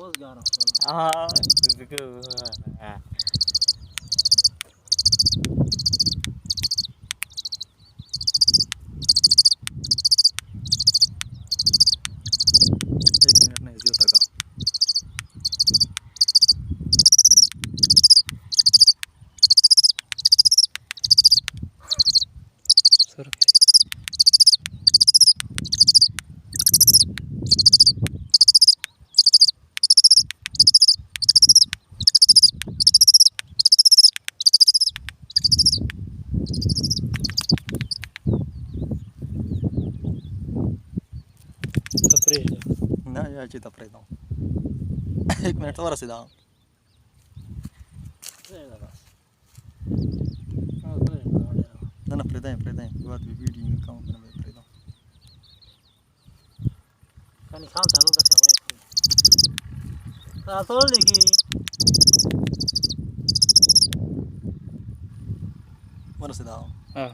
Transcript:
रोज गा रहा हूँ हाँ एक मिनट नहीं होता का सर ना या चिता प्रेदा एक मिनट और सीधा ना प्रेदा है बात वीडियो काम करना प्रेदा कहीं खाल चालू कर सकते हैं तो लिखी और सीधा हाँ